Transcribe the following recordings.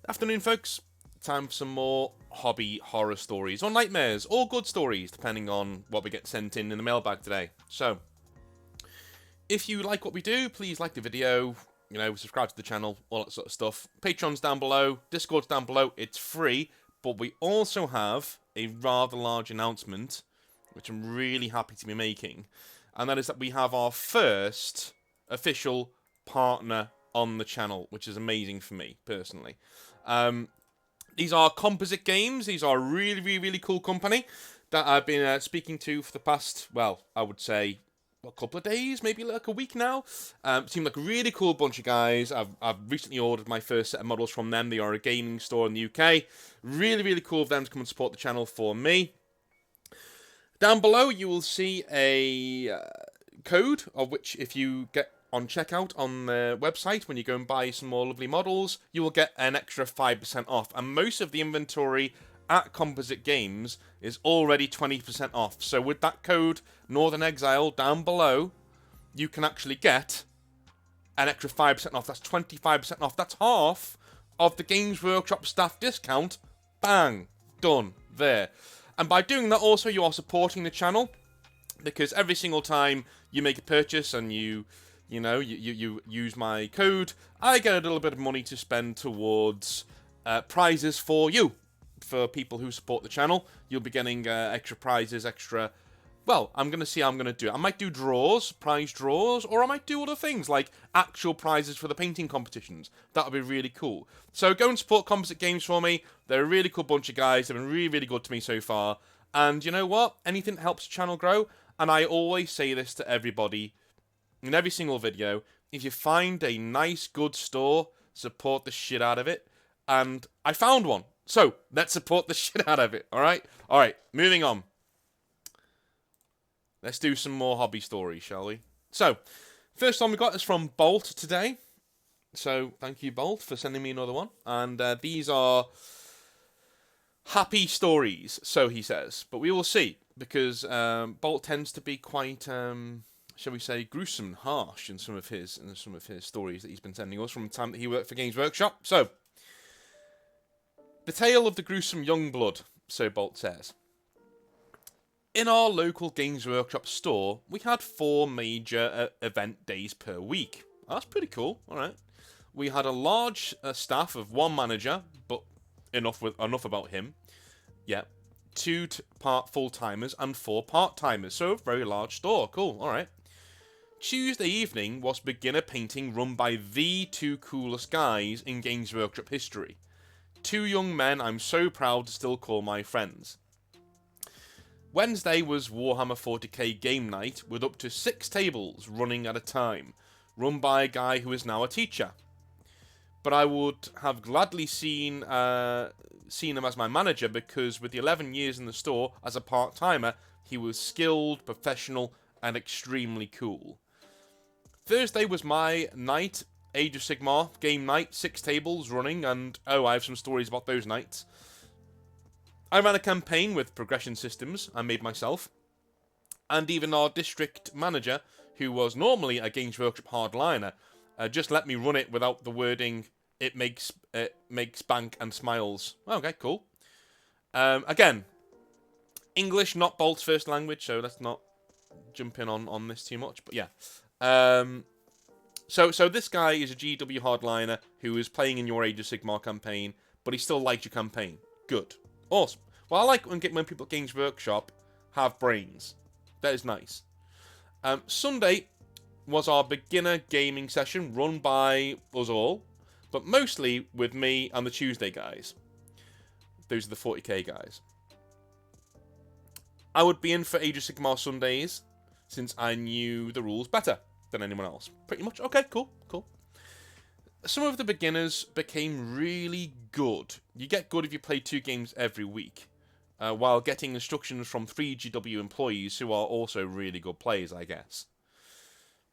Afternoon, folks. Time for some more hobby horror stories, or nightmares, or good stories, depending on what we get sent in the mailbag today. So, if you like what we do, please like the video, subscribe to the channel, all that sort of stuff. Patreon's down below, Discord's down below, it's free, but we also have a rather large announcement, which I'm really happy to be making, and that is that we have our first official partner on the channel, which is amazing for me, personally. These are Composite Games. These are a really, really, really cool company that I've been speaking to for the past, well, I would say, a couple of days, maybe like a week now. Seem like a really cool bunch of guys. I've recently ordered my first set of models from them. They are a gaming store in the UK. Really, really cool of them to come and support the channel for me. Down below, you will see a code, of which if you get on checkout on the website, when you go and buy some more lovely models, you will get an extra 5% off. And most of the inventory at Composite Games is already 20% off. So with that code, Northern Exile, down below, you can actually get an extra 5% off. That's 25% off. That's half of the Games Workshop staff discount. Bang. Done. There. And by doing that also, you are supporting the channel, because every single time you make a purchase and you use my code, I get a little bit of money to spend towards prizes for you. For people who support the channel, you'll be getting extra prizes, well, I'm going to see how I'm going to do it. I might do prize draws, or I might do other things, like actual prizes for the painting competitions. That would be really cool. So go and support Composite Games for me. They're a really cool bunch of guys. They've been really, really good to me so far. And you know what? Anything that helps the channel grow, and I always say this to everybody, in every single video, if you find a nice, good store, support the shit out of it. And I found one. So, let's support the shit out of it, alright? Alright, moving on. Let's do some more hobby stories, shall we? So, first one we got is from Bolt today. So, thank you, Bolt, for sending me another one. And these are happy stories, so he says. But we will see, because Bolt tends to be quite... shall we say, gruesome, harsh in some of his stories that he's been sending us from the time that he worked for Games Workshop. So, the tale of the gruesome young blood, so Bolt says. In our local Games Workshop store, we had 4 major event days per week. That's pretty cool, alright. We had a large staff of 1 manager, but enough about him. Yeah. 2 full-timers and 4 part-timers, so a very large store. Cool, alright. Tuesday evening was beginner painting run by the 2 coolest guys in Games Workshop history. 2 young men I'm so proud to still call my friends. Wednesday was Warhammer 40k game night with up to 6 tables running at a time, run by a guy who is now a teacher. But I would have gladly seen him as my manager, because with the 11 years in the store as a part-timer, he was skilled, professional, and extremely cool. Thursday was my night, Age of Sigmar, game night, 6 tables running, and I have some stories about those nights. I ran a campaign with progression systems I made myself, and even our district manager, who was normally a Games Workshop hardliner, just let me run it without the wording, it makes bank and smiles. Okay, cool. Again, English not Bolt's first language, so let's not jump in on this too much, but yeah. So this guy is a GW hardliner who is playing in your Age of Sigmar campaign, but he still liked your campaign. Good. Awesome. Well, I like when people at Games Workshop have brains. That is nice. Sunday was our beginner gaming session run by us all, but mostly with me and the Tuesday guys. Those are the 40k guys. I would be in for Age of Sigmar Sundays, since I knew the rules better than anyone else. Pretty much. Okay, cool. Some of the beginners became really good. You get good if you play 2 games every week, while getting instructions from 3 GW employees who are also really good players, I guess.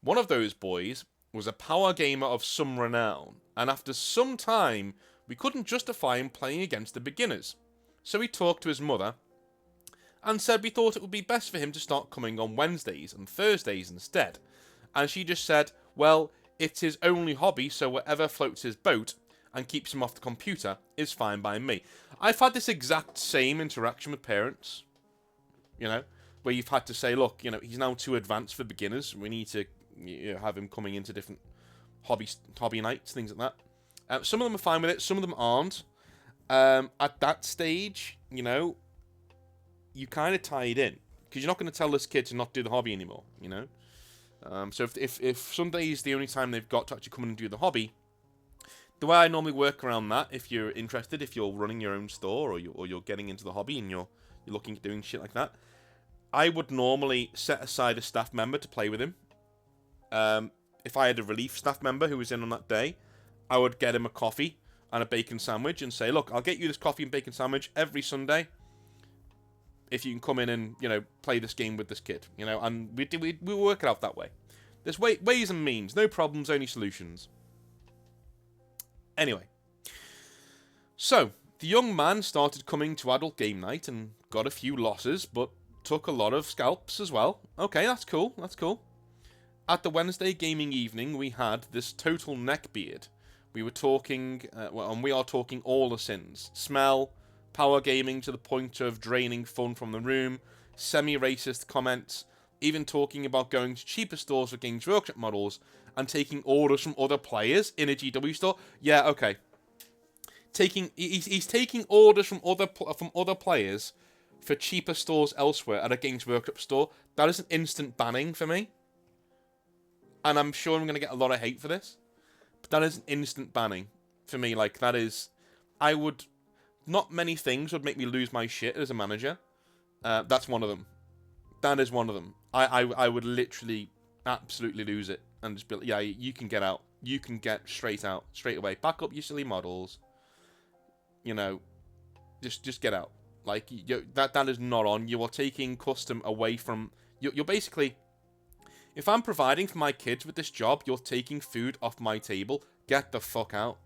One of those boys was a power gamer of some renown, and after some time, we couldn't justify him playing against the beginners. So he talked to his mother, and said we thought it would be best for him to start coming on Wednesdays and Thursdays instead. And she just said, well, it's his only hobby, so whatever floats his boat, and keeps him off the computer is fine by me. I've had this exact same interaction with parents, you know, where you've had to say, look, you know, he's now too advanced for beginners. We need to have him coming into different hobby nights, things like that. Some of them are fine with it, some of them aren't. At that stage, you know, you kind of tie it in, because you're not going to tell this kid to not do the hobby anymore, you know. So if Sunday is the only time they've got to actually come in and do the hobby, the way I normally work around that, if you're interested, if you're running your own store or you're getting into the hobby and you're looking at doing shit like that, I would normally set aside a staff member to play with him. If I had a relief staff member who was in on that day, I would get him a coffee and a bacon sandwich and say, look, I'll get you this coffee and bacon sandwich every Sunday if you can come in and, you know, play this game with this kid, you know, and we work it out that way. There's ways and means, no problems, only solutions. Anyway, so the young man started coming to adult game night and got a few losses, but took a lot of scalps as well. Okay, that's cool, that's cool. At the Wednesday gaming evening, we had this total neckbeard. We were talking, and we are talking all the sins. Smell, power gaming to the point of draining fun from the room, semi-racist comments, even talking about going to cheaper stores for Games Workshop models and taking orders from other players in a GW store. Yeah, okay. He's taking orders from other players for cheaper stores elsewhere at a Games Workshop store. That is an instant banning for me. And I'm sure I'm going to get a lot of hate for this. But that is an instant banning for me. Like, that is... I would... Not many things would make me lose my shit as a manager. That's one of them. That is one of them. I would literally absolutely lose it. And just be like, yeah, you can get out. You can get straight out. Straight away. Back up your silly models. You know. Just get out. Like, that is not on. You are taking custom away from... You're basically... If I'm providing for my kids with this job, you're taking food off my table. Get the fuck out.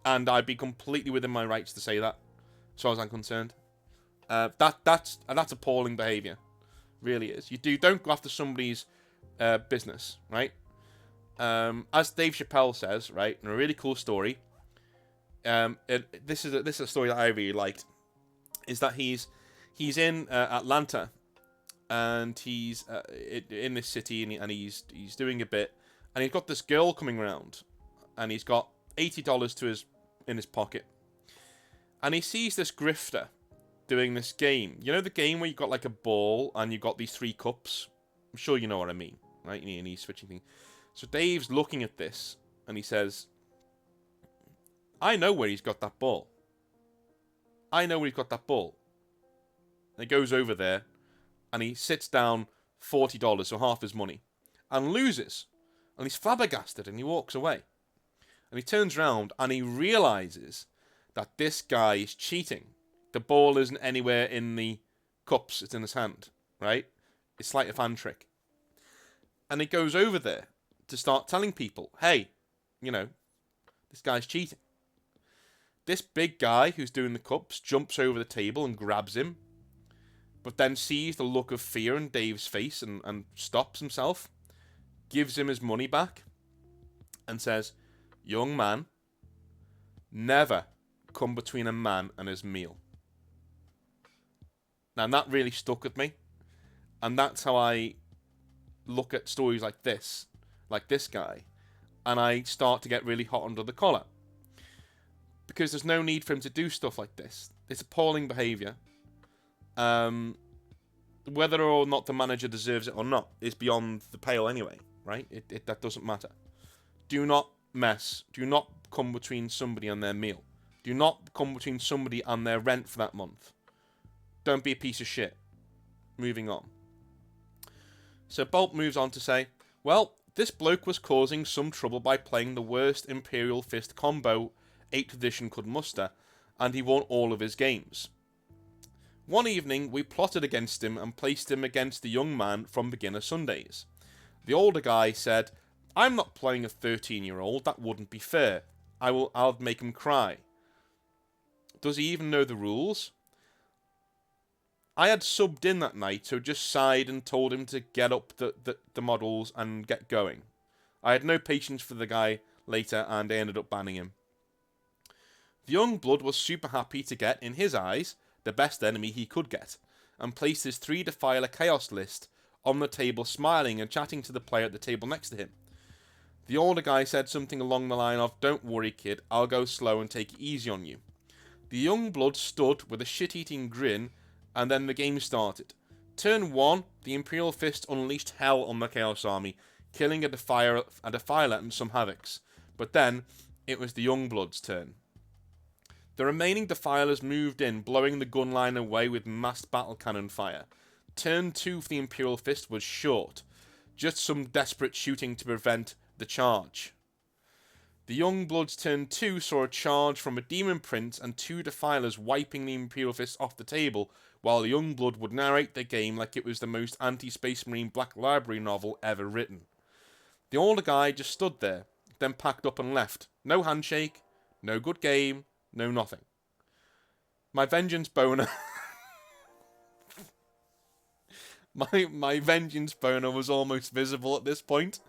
And I'd be completely within my rights to say that, as far as I'm concerned. That's appalling behaviour. Really is. Don't go after somebody's business, right? As Dave Chappelle says, right, in a really cool story. This is a story that I really liked. Is that he's in Atlanta. And he's in this city, and he's doing a bit, and he's got this girl coming around, and he's got $80 in his pocket, and he sees this grifter doing this game. You know the game where you've got like a ball and you've got these 3 cups? I'm sure you know what I mean, right? And he's switching things. So Dave's looking at this, and he says, I know where he's got that ball. I know where he's got that ball. And he goes over there, and he sits down $40, so half his money, and loses. And he's flabbergasted, and he walks away. And he turns around, and he realises that this guy is cheating. The ball isn't anywhere in the cups, it's in his hand, right? It's like a fan trick. And he goes over there to start telling people, hey, you know, this guy's cheating. This big guy who's doing the cups jumps over the table and grabs him, but then sees the look of fear in Dave's face and stops himself, gives him his money back, and says, young man, never come between a man and his meal. Now, that really stuck with me, and that's how I look at stories like this guy, and I start to get really hot under the collar. Because there's no need for him to do stuff like this. It's appalling behaviour. Whether or not the manager deserves it or not is beyond the pale anyway, right? That doesn't matter. Do not mess. Do not come between somebody and their meal. Do not come between somebody and their rent for that month. Don't be a piece of shit. Moving on. So Bolt moves on to say, well, this bloke was causing some trouble by playing the worst Imperial Fist combo 8th edition could muster, and he won all of his games. One evening, we plotted against him and placed him against the young man from Beginner Sundays. The older guy said, I'm not playing a 13-year-old, that wouldn't be fair. I'll make him cry. Does he even know the rules? I had subbed in that night, so just sighed and told him to get up the models and get going. I had no patience for the guy later, and I ended up banning him. The young blood was super happy to get, in his eyes, the best enemy he could get, and placed his 3 Defiler Chaos list on the table, smiling and chatting to the player at the table next to him. The older guy said something along the line of, "Don't worry, kid, I'll go slow and take it easy on you." The young blood stood with a shit-eating grin, and then the game started. Turn 1, the Imperial Fist unleashed hell on the Chaos Army, killing a Defiler and some Havocs. But then, it was the young blood's turn. The remaining Defilers moved in, blowing the gun line away with massed battle cannon fire. Turn 2 for the Imperial Fist was short, just some desperate shooting to prevent the charge. The young blood's turn 2 saw a charge from a Demon Prince and 2 Defilers wiping the Imperial Fist off the table, while the young blood would narrate the game like it was the most anti-Space Marine Black Library novel ever written. The older guy just stood there, then packed up and left. No handshake, no good game, no nothing. My vengeance boner... my vengeance boner was almost visible at this point,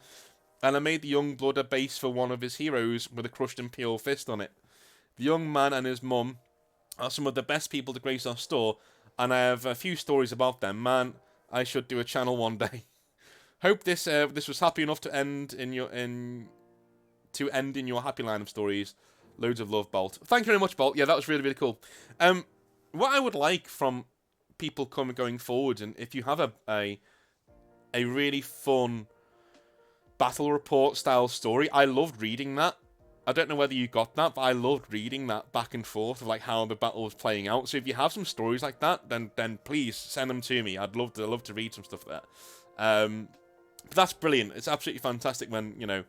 and I made the young blood a base for one of his heroes with a crushed Imperial Fist on it. The young man and his mum are some of the best people to grace our store, and I have a few stories about them. Man, I should do a channel one day. Hope this was happy enough to end in your happy line of stories. Loads of love, Bolt. Thank you very much, Bolt. Yeah, that was really, really cool. What I would like from people going forward, and if you have a really fun battle report style story, I loved reading that. I don't know whether you got that, but I loved reading that back and forth of like how the battle was playing out. So if you have some stories like that, then please send them to me. I'd love to read some stuff there. But that's brilliant. It's absolutely fantastic when, you know,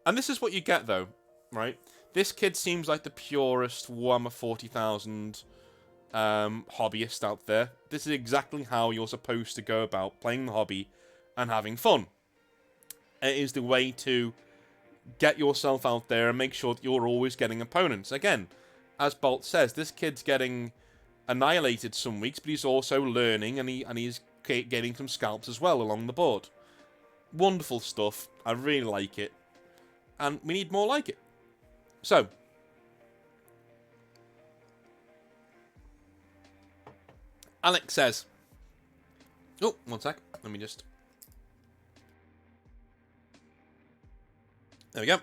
and this is what you get though, right? This kid seems like the purest Warhammer 40,000 hobbyist out there. This is exactly how you're supposed to go about playing the hobby and having fun. It is the way to get yourself out there and make sure that you're always getting opponents. Again, as Bolt says, this kid's getting annihilated some weeks, but he's also learning, and he's getting some scalps as well along the board. Wonderful stuff. I really like it, and we need more like it. So, Alex says, oh, one sec, let me just... There we go.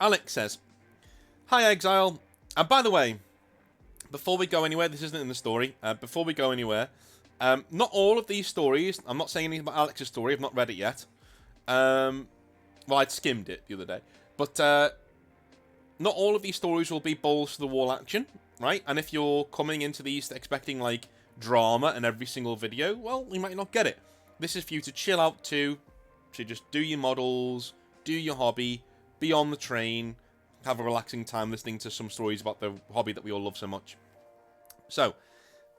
Alex says, "Hi, Exile. And by the way, before we go anywhere, this isn't in the story. Before we go anywhere, not all of these stories, I'm not saying anything about Alex's story, I've not read it yet. Well, I'd skimmed it the other day. But not all of these stories will be balls to the wall action, right? And if you're coming into these expecting, like, drama in every single video, well, you might not get it. This is for you to chill out to just do your models, do your hobby, be on the train, have a relaxing time listening to some stories about the hobby that we all love so much." So,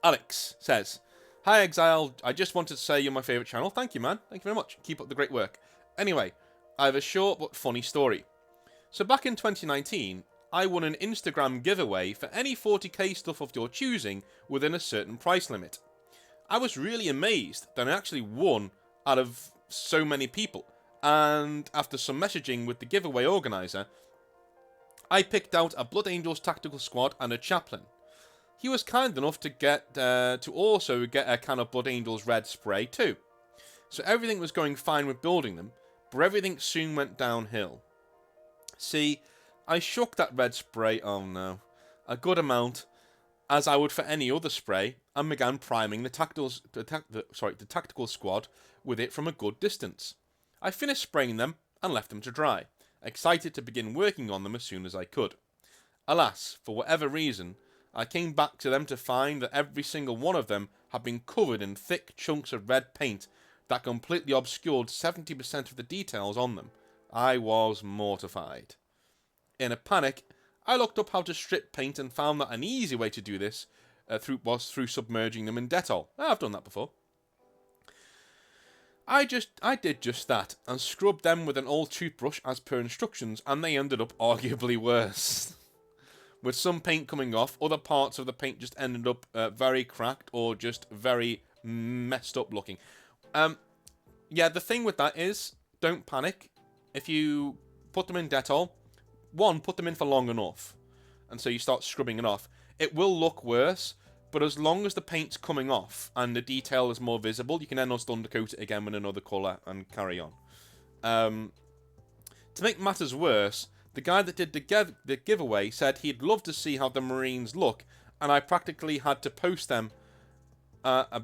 Alex says, "Hi, Exile. I just wanted to say you're my favourite channel." Thank you, man. Thank you very much. Keep up the great work. Anyway, I have a short but funny story. So back in 2019, I won an Instagram giveaway for any 40k stuff of your choosing within a certain price limit. I was really amazed that I actually won out of so many people. And after some messaging with the giveaway organizer, I picked out a Blood Angels tactical squad and a chaplain. He was kind enough to also get a can of Blood Angels red spray too. So everything was going fine with building them, but everything soon went downhill. See, I shook that red spray, oh no, a good amount, as I would for any other spray, and began priming the tactical squad with it from a good distance. I finished spraying them and left them to dry, excited to begin working on them as soon as I could. Alas, for whatever reason, I came back to them to find that every single one of them had been covered in thick chunks of red paint that completely obscured 70% of the details on them. I was mortified. In a panic, I looked up how to strip paint and found that an easy way to do this was through submerging them in Dettol. I've done that before. I did just that, and scrubbed them with an old toothbrush as per instructions, and they ended up arguably worse. With some paint coming off, other parts of the paint just ended up very cracked or just very messed up looking. Yeah, the thing with that is, don't panic. If you put them in Dettol, one, put them in for long enough. and so you start scrubbing it off, it will look worse, but as long as the paint's coming off and the detail is more visible, you can then just undercoat it again with another colour and carry on. To make matters worse, the guy that did the giveaway said he'd love to see how the Marines look, and I practically had to post them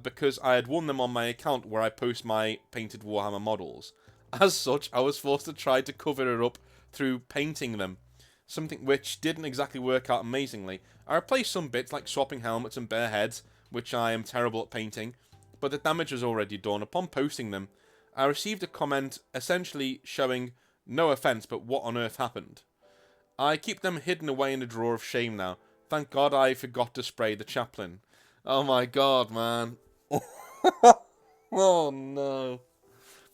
because I had won them on my account where I post my painted Warhammer models. As such, I was forced to try to cover it up through painting them, something which didn't exactly work out amazingly. I replaced some bits like swapping helmets and bare heads, which I am terrible at painting, but the damage was already done. Upon posting them, I received a comment essentially showing, no offence, but what on earth happened? I keep them hidden away in a drawer of shame now. Thank God I forgot to spray the chaplain. Oh my God, man. Oh no.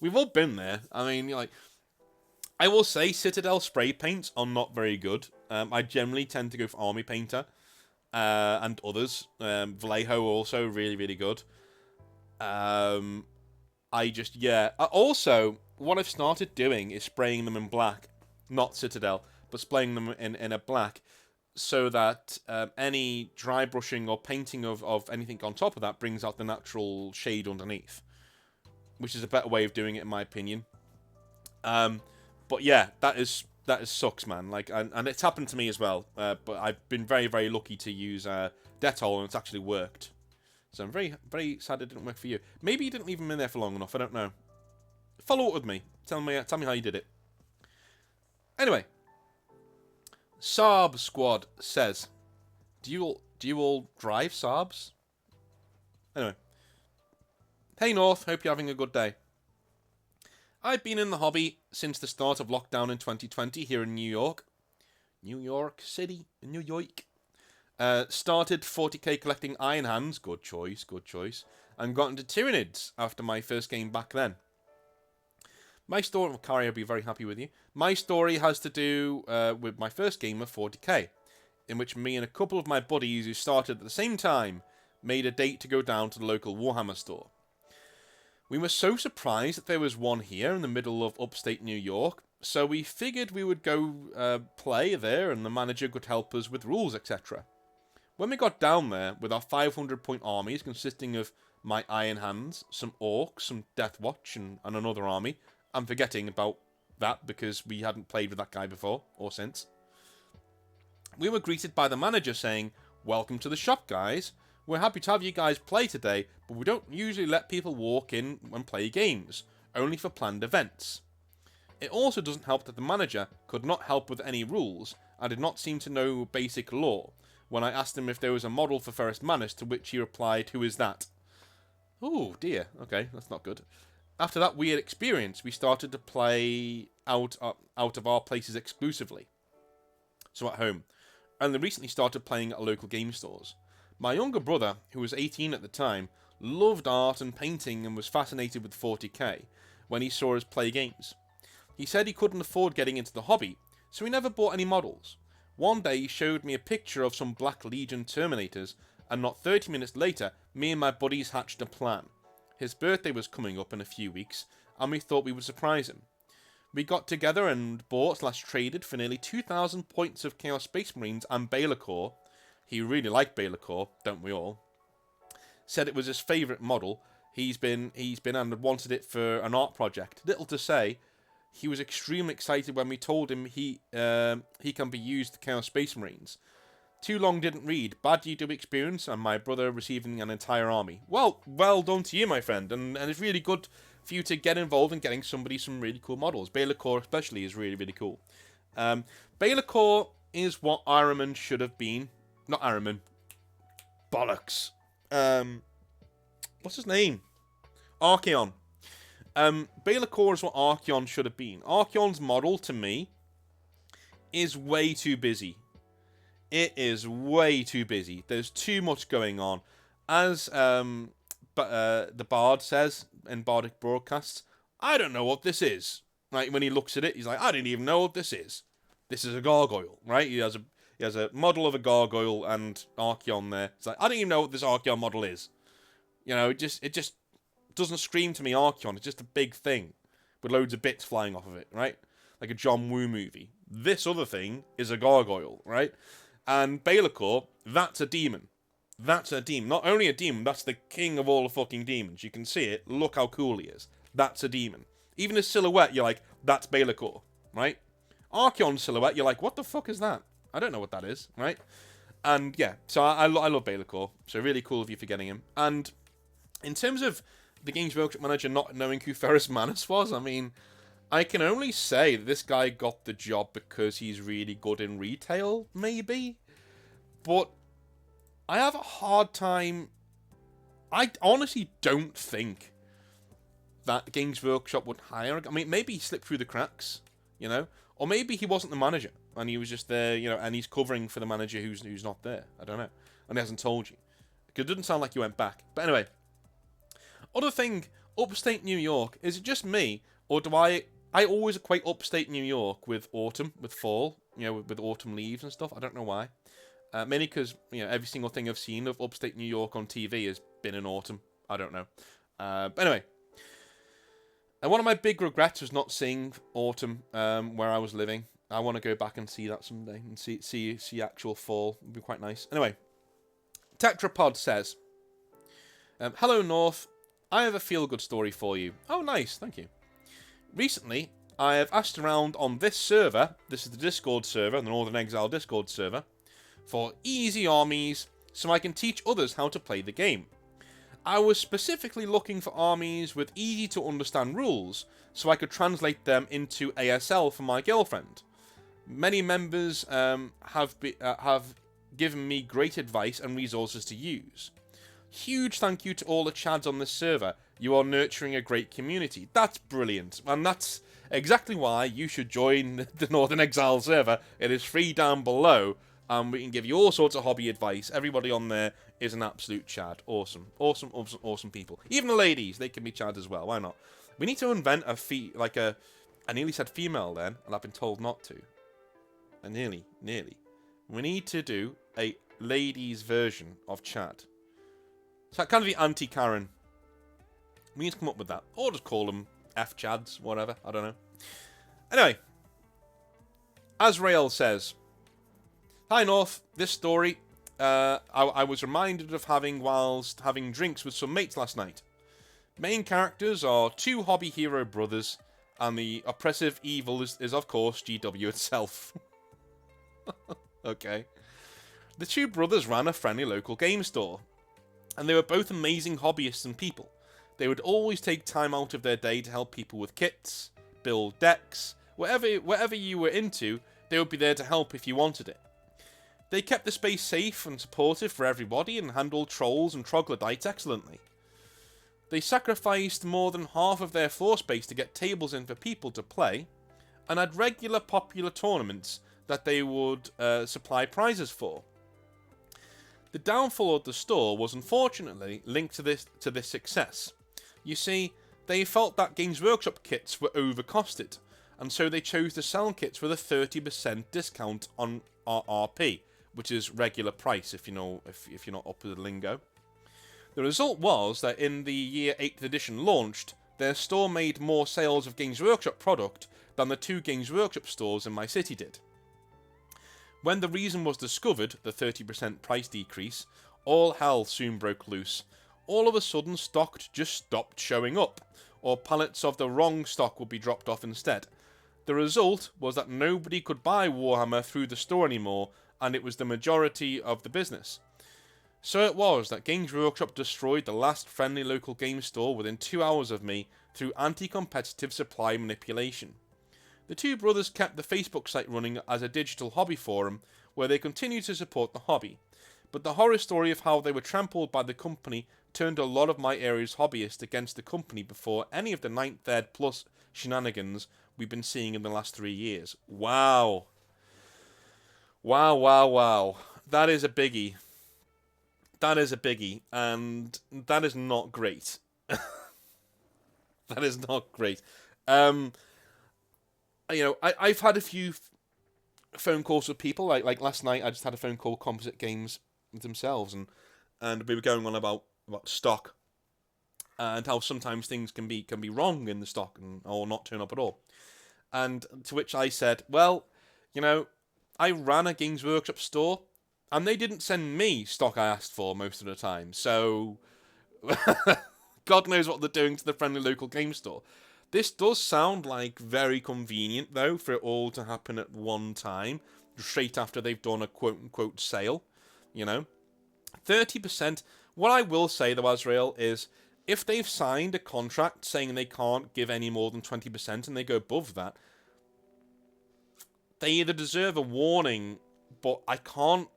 We've all been there. I mean, like, I will say Citadel spray paints are not very good. I generally tend to go for Army Painter and others. Vallejo also really, really good. Also, what I've started doing is spraying them in black. Not Citadel, but spraying them in a black, so that any dry brushing or painting of anything on top of that brings out the natural shade underneath, which is a better way of doing it, in my opinion. But yeah, that is sucks, man. Like, and it's happened to me as well. But I've been very, very lucky to use Dettol, and it's actually worked. So I'm very, very sad it didn't work for you. Maybe you didn't leave them in there for long enough. I don't know. Follow up with me. Tell me how you did it. Anyway, Saab Squad says, do you all drive Saabs? Anyway, hey North, hope you're having a good day. I've been in the hobby since the start of lockdown in 2020 here in New York. New York City, New York. Started 40k collecting Iron Hands, good choice, and got into Tyranids after my first game back then. My story, Kari, I'll be very happy with you. My story has to do with my first game of 40k, in which me and a couple of my buddies who started at the same time made a date to go down to the local Warhammer store. We were so surprised that there was one here in the middle of upstate New York, so we figured we would go play there and the manager could help us with rules, etc. When we got down there with our 500-point armies consisting of my Iron Hands, some Orcs, some Death Watch, and another army, I'm forgetting about that because we hadn't played with that guy before, or since. We were greeted by the manager saying, "Welcome to the shop, guys. We're happy to have you guys play today, but we don't usually let people walk in and play games, only for planned events." It also doesn't help that the manager could not help with any rules and did not seem to know basic lore when I asked him if there was a model for Ferrus Manus, to which he replied, "Who is that?" Oh dear, okay, that's not good. After that weird experience, we started to play out of our places exclusively, so at home, and they recently started playing at local game stores. My younger brother, who was 18 at the time, loved art and painting and was fascinated with 40k when he saw us play games. He said he couldn't afford getting into the hobby, so he never bought any models. One day he showed me a picture of some Black Legion Terminators, and not 30 minutes later, me and my buddies hatched a plan. His birthday was coming up in a few weeks, and we thought we would surprise him. We got together and bought/traded for nearly 2,000 points of Chaos Space Marines and Baylor. He really liked Baylor, don't we all? Said it was his favourite model. He's been and wanted it for an art project. Little to say, he was extremely excited when we told him he can be used to Chaos Space Marines. Too long didn't read. Bad YouTube experience, and my brother receiving an entire army. Well done to you, my friend, and it's really good for you to get involved in getting somebody some really cool models. Baylor especially is really, really cool. Baylor is what Iron Man should have been. Not Iron Man. Bollocks. What's his name? Archeon. Baylor is what Archeon should have been. Archeon's model, to me, is way too busy. It is way too busy. There's too much going on. As the Bard says in Bardic Broadcasts, I don't know what this is. Right? When he looks at it, he's like, I don't even know what this is. This is a gargoyle, right? He has a model of a gargoyle and Archeon there. It's like, I don't even know what this Archeon model is. You know, it just doesn't scream to me Archeon. It's just a big thing with loads of bits flying off of it, right? Like a John Woo movie. This other thing is a gargoyle, right? And Bailacor, that's a demon. That's a demon. Not only a demon, that's the king of all the fucking demons. You can see it. Look how cool he is. That's a demon. Even his silhouette, you're like, that's Bailacor, right? Archeon's silhouette, you're like, what the fuck is that? I don't know what that is, right? And yeah, so I love Bailacor. So really cool of you for getting him. And in terms of the Games Workshop manager not knowing who Ferrus Manus was, I mean, I can only say that this guy got the job because he's really good in retail, maybe. But I have a hard time. I honestly don't think that Games Workshop would hire. I mean, maybe he slipped through the cracks, you know, or maybe he wasn't the manager and he was just there, you know, and he's covering for the manager who's not there. I don't know, and he hasn't told you. It doesn't sound like you went back. But anyway, other thing, upstate New York. Is it just me, or do I always equate upstate New York with autumn, with fall, you know, with autumn leaves and stuff? I don't know why. Mainly because, you know, every single thing I've seen of upstate New York on TV has been in autumn. I don't know. But anyway. And one of my big regrets was not seeing autumn where I was living. I want to go back and see that someday and see actual fall. It'd be quite nice. Anyway. Tetrapod says, hello, North. I have a feel-good story for you. Oh, nice. Thank you. Recently, I have asked around on this server. This is the Discord server, the Northern Exile Discord server, for easy armies so I can teach others how to play the game. I was specifically looking for armies with easy to understand rules so I could translate them into ASL for my girlfriend. Many members have given me great advice and resources to use. Huge thank you to all the chads on this server. You are nurturing a great community. That's brilliant, and that's exactly why you should join the Northern Exile server. It is free down below. We can give you all sorts of hobby advice. Everybody on there is an absolute chad. Awesome. Awesome, awesome, awesome people. Even the ladies, they can be chad as well. Why not? We need to invent I nearly said female then, and I've been told not to. Nearly. We need to do a ladies version of chad. It's like kind of the anti-Karen. We need to come up with that. Or just call them F-chads, whatever. I don't know. Anyway. Azrael says, hi, North. This story, I was reminded of whilst having drinks with some mates last night. Main characters are two hobby hero brothers, and the oppressive evil is of course, GW itself. Okay. The two brothers ran a friendly local game store, and they were both amazing hobbyists and people. They would always take time out of their day to help people with kits, build decks, whatever you were into, they would be there to help if you wanted it. They kept the space safe and supportive for everybody and handled trolls and troglodytes excellently. They sacrificed more than half of their floor space to get tables in for people to play, and had regular popular tournaments that they would supply prizes for. The downfall of the store was unfortunately linked to this success. You see, they felt that Games Workshop kits were overcosted, and so they chose to sell kits with a 30% discount on RRP, which is regular price if you're not up with the lingo. The result was that in the year 8th edition launched, their store made more sales of Games Workshop product than the two Games Workshop stores in my city did. When the reason was discovered, the 30% price decrease, all hell soon broke loose. All of a sudden stock just stopped showing up, or pallets of the wrong stock would be dropped off instead. The result was that nobody could buy Warhammer through the store anymore, and it was the majority of the business. So it was that Games Workshop destroyed the last friendly local game store within 2 hours of me through anti-competitive supply manipulation. The two brothers kept the Facebook site running as a digital hobby forum where they continued to support the hobby, but the horror story of how they were trampled by the company turned a lot of my area's hobbyists against the company before any of the 9th Ed Plus shenanigans we've been seeing in the last 3 years. Wow. Wow. That is a biggie. And that is not great. That is not great. I've had a few phone calls with people. Like last night, I just had a phone call with Composite Games themselves, and we were going on about stock and how sometimes things can be wrong in the stock or not turn up at all. And to which I said, well, I ran a Games Workshop store And they didn't send me stock I asked for most of the time. So, God knows what they're doing to the friendly local game store. This does sound like very convenient, though, for it all to happen at one time, straight after they've done a quote-unquote sale, 30%. What I will say, though, Azrael, is if they've signed a contract saying they can't give any more than 20% and they go above that, they either deserve a warning, but I can't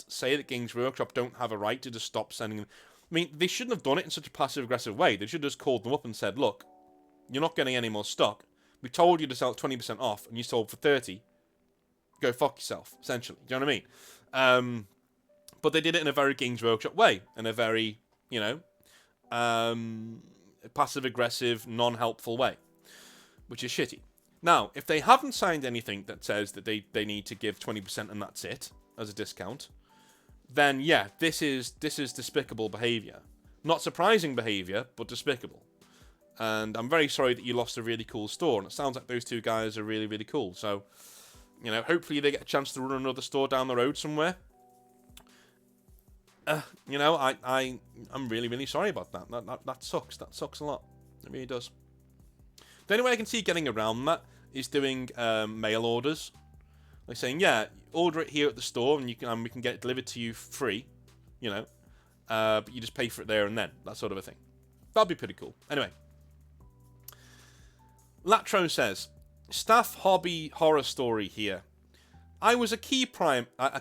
say that Games Workshop don't have a right to just stop sending them. I mean, they shouldn't have done it in such a passive-aggressive way. They should have just called them up and said, look, you're not getting any more stock. We told you to sell 20% off, and you sold for 30. Go fuck yourself, essentially. Do you know what I mean? But they did it in a very Games Workshop way, in a very, passive-aggressive, non-helpful way, which is shitty. Now, if they haven't signed anything that says that they need to give 20% and that's it, as a discount, then yeah, this is despicable behaviour. Not surprising behaviour, but despicable. And I'm very sorry that you lost a really cool store, and it sounds like those two guys are really, really cool. So, hopefully they get a chance to run another store down the road somewhere. I'm really, really sorry about that. That sucks. That sucks a lot. It really does. The only way I can see getting around that is doing mail orders. Like saying, yeah, order it here at the store and we can get it delivered to you free, but you just pay for it there and then, that sort of a thing. That'd be pretty cool. Anyway. Latro says, staff hobby horror story here. I was a key timer. I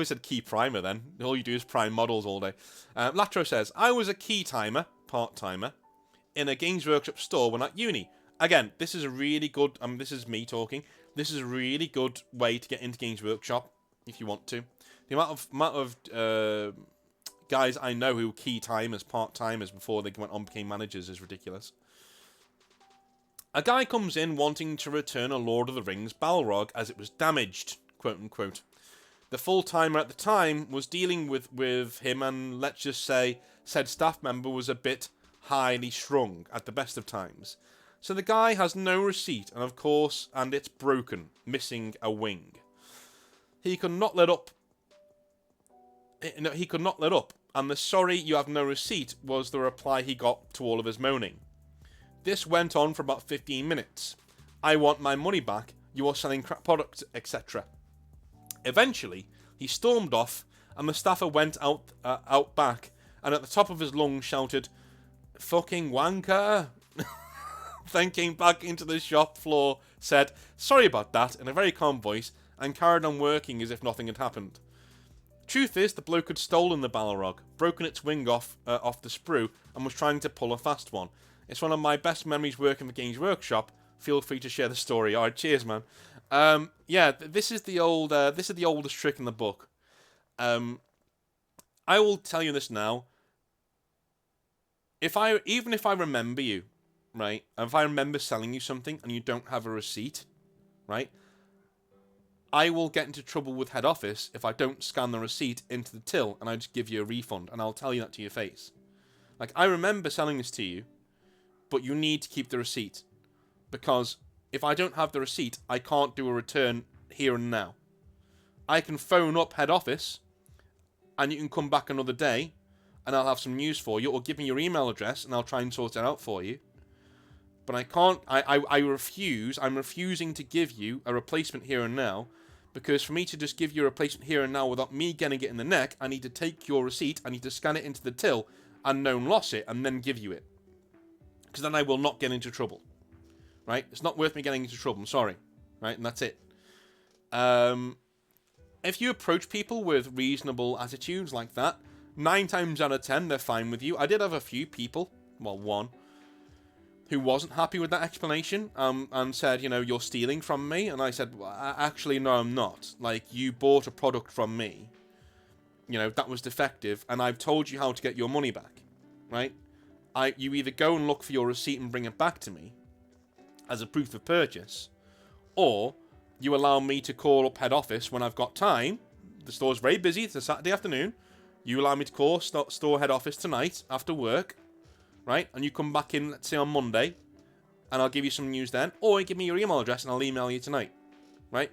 said key primer then. All you do is prime models all day. Latro says, I was a key timer, part-timer, in a Games Workshop store when at uni. Again, this is a really good, this is me talking, this is a really good way to get into Games Workshop, if you want to. The amount of guys I know who were key timers, part-timers, before they went on and became managers is ridiculous. A guy comes in wanting to return a Lord of the Rings Balrog as it was damaged, quote-unquote. The full-timer at the time was dealing with him, and let's just say said staff member was a bit highly strung at the best of times. So the guy has no receipt, and it's broken, missing a wing. He could not let up. And the sorry you have no receipt was the reply he got to all of his moaning. This went on for about 15 minutes. I want my money back, you are selling crap products, etc. Eventually, he stormed off, and the staffer went out back, and at the top of his lungs shouted, "Fucking wanker!" Then came back into the shop floor, said, "Sorry about that," in a very calm voice, and carried on working as if nothing had happened. Truth is, the bloke had stolen the Balrog, broken its wing off the sprue, and was trying to pull a fast one. It's one of my best memories working for Games Workshop. Feel free to share the story. Alright, cheers, man. This is the oldest trick in the book. I will tell you this now. Even if I remember you, right? And if I remember selling you something and you don't have a receipt, right? I will get into trouble with head office if I don't scan the receipt into the till and I just give you a refund, and I'll tell you that to your face. Like, I remember selling this to you, but you need to keep the receipt. Because if I don't have the receipt, I can't do a return here and now. I can phone up head office, and you can come back another day, and I'll have some news for you, or give me your email address, and I'll try and sort it out for you. But I can't, I refuse, I'm refusing to give you a replacement here and now, because for me to just give you a replacement here and now without me getting it in the neck, I need to take your receipt, I need to scan it into the till, and known loss it, and then give you it. Because then I will not get into trouble. Right? It's not worth me getting into trouble, I'm sorry. Right? And that's it. If you approach people with reasonable attitudes like that, 9 times out of 10, they're fine with you. I did have a few people, well, one, who wasn't happy with that explanation, and said, you're stealing from me. And I said, well, actually, no, I'm not. Like, you bought a product from me, that was defective, and I've told you how to get your money back, right? You either go and look for your receipt and bring it back to me as a proof of purchase, or you allow me to call up head office when I've got time. The store's very busy, it's a Saturday afternoon. You allow me to call store head office tonight after work, right? And you come back in, let's say on Monday, and I'll give you some news then. Or you give me your email address and I'll email you tonight, right?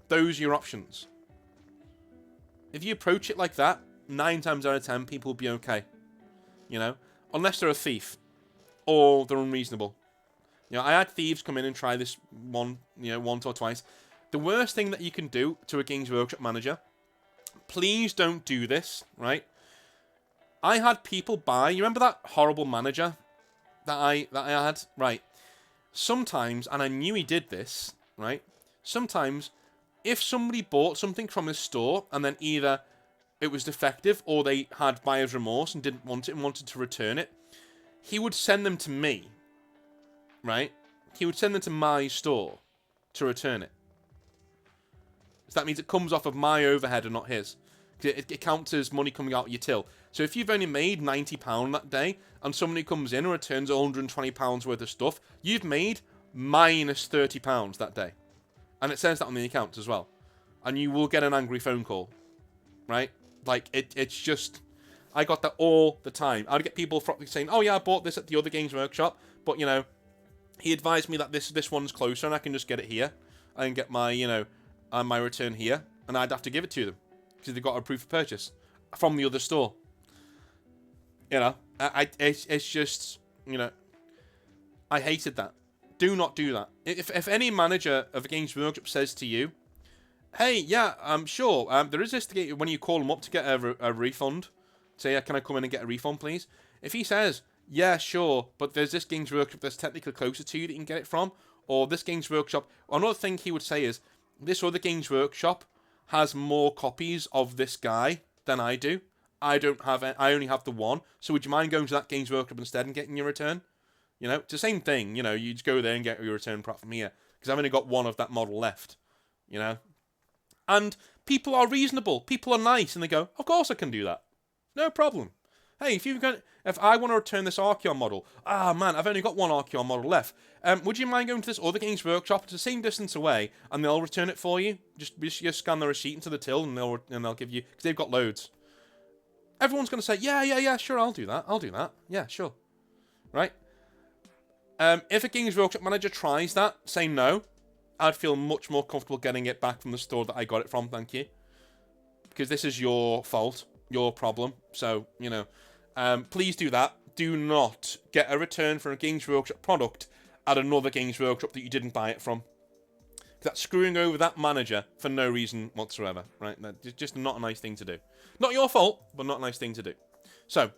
Those are your options, if you approach it like that, 9 times out of 10, people will be okay. You know? Unless they're a thief. Or they're unreasonable. You know, I had thieves come in and try this once or twice. The worst thing that you can do to a Games Workshop manager, please don't do this, right? I had people buy, you remember that horrible manager that I had? Right. Sometimes, and I knew he did this, right? Sometimes, if somebody bought something from his store and then either it was defective or they had buyer's remorse and didn't want it and wanted to return it, he would send them to me, right? He would send them to my store to return it. So that means it comes off of my overhead and not his. It counts as money coming out of your till. So if you've only made £90 that day, and somebody comes in and returns £120 worth of stuff, you've made minus £30 that day. And it says that on the account as well. And you will get an angry phone call. Right? Like, it's just... I got that all the time. I'd get people saying, oh yeah, I bought this at the other Games Workshop, but, you know, he advised me that this one's closer and I can just get it here. I can get my, my return here, and I'd have to give it to them. Because they've got a proof of purchase from the other store. You know, it's just, I hated that. Do not do that. If any manager of a Games Workshop says to you, hey, yeah, sure, there is this, when you call them up to get a refund, say, yeah, can I come in and get a refund, please? If he says, yeah, sure, but there's this Games Workshop that's technically closer to you that you can get it from, or this Games Workshop, another thing he would say is, this other Games Workshop has more copies of this guy than I do. I only have the one. So would you mind going to that Games Workshop instead and getting your return? It's the same thing. You just go there and get your return prop from here. Because I've only got one of that model left. And people are reasonable. People are nice. And they go, of course I can do that. No problem. Hey, if I want to return this Archeon model, man, I've only got one Archeon model left. Would you mind going to this other Games Workshop? It's the same distance away, and they'll return it for you. Just scan the receipt into the till, and they'll give you, because they've got loads. Everyone's going to say, yeah, sure, I'll do that. Yeah, sure. Right? If a Games Workshop manager tries that, say no, I'd feel much more comfortable getting it back from the store that I got it from, thank you. Because this is your fault, your problem. So, please do that. Do not get a return for a Games Workshop product at another Games Workshop that you didn't buy it from. That's screwing over that manager for no reason whatsoever, right? That's just not a nice thing to do. Not your fault, but not a nice thing to do. So,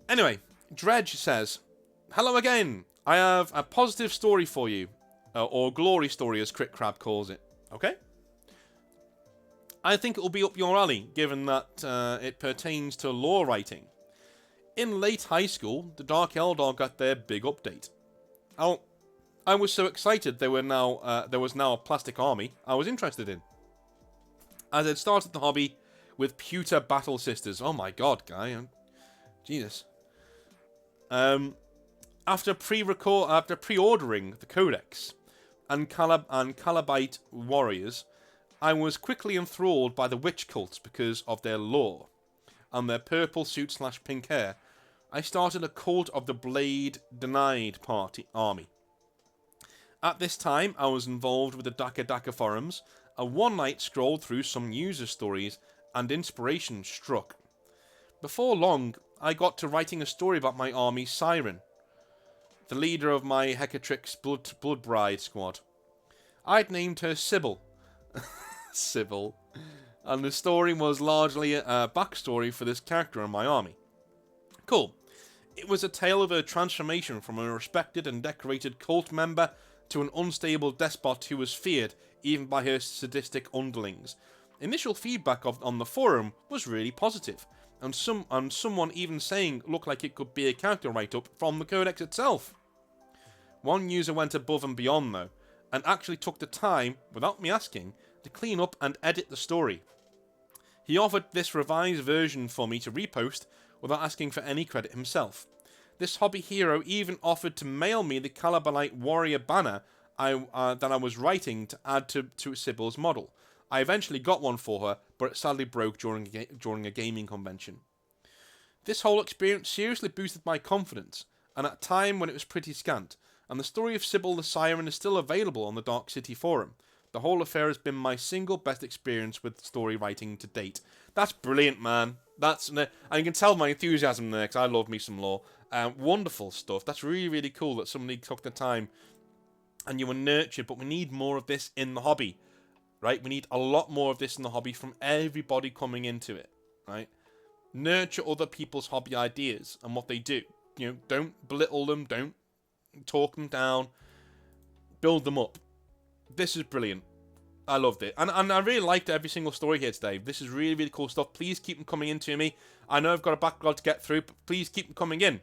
anyway, Dredge says, hello again. I have a positive story for you. Or glory story, as Crit Crab calls it. Okay? I think it will be up your alley, given that it pertains to lore writing. In late high school, the Dark Eldar got their big update. I was so excited there was now a plastic army I was interested in. As I'd started the hobby with Pewter Battle Sisters. Oh my god, guy. Jesus. After pre-ordering the Codex and Calabite warriors, I was quickly enthralled by the witch cults because of their lore and their purple suit / pink hair. I started a cult of the Blade Denied army. At this time, I was involved with the Daka Daka forums, and one night scrolled through some user stories, and inspiration struck. Before long, I got to writing a story about my army's Siren, the leader of my Hecatrix Blood Bride squad. I'd named her Sybil. Sybil. And the story was largely a backstory for this character in my army. Cool. It was a tale of her transformation from a respected and decorated cult member to an unstable despot who was feared even by her sadistic underlings. Initial feedback on the forum was really positive, and someone even saying it looked like it could be a character write-up from the codex itself. One user went above and beyond though, and actually took the time, without me asking, to clean up and edit the story. He offered this revised version for me to repost without asking for any credit himself. This hobby hero even offered to mail me the Calabalite warrior banner that I was writing to add to Sybil's model. I eventually got one for her, but it sadly broke during a gaming convention. This whole experience seriously boosted my confidence, and at a time when it was pretty scant, and the story of Sybil the Siren is still available on the Dark City forum, The whole affair has been my single best experience with story writing to date. That's brilliant, man. And you can tell my enthusiasm there, because I love me some lore. Wonderful stuff. That's really, really cool that somebody took the time and you were nurtured, but we need more of this in the hobby, right? We need a lot more of this in the hobby from everybody coming into it, right? Nurture other people's hobby ideas and what they do. You know, don't belittle them, don't talk them down, build them up. This is brilliant. I loved it. And I really liked every single story here today. This is really, really cool stuff. Please keep them coming in to me. I know I've got a backlog to get through, but please keep them coming in.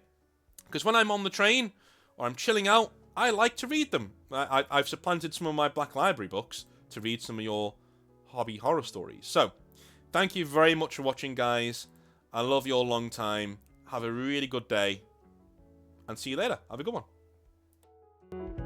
Because when I'm on the train or I'm chilling out, I like to read them. I've supplanted some of my Black Library books to read some of your hobby horror stories. So, thank you very much for watching, guys. I love you all long time. Have a really good day. And see you later. Have a good one.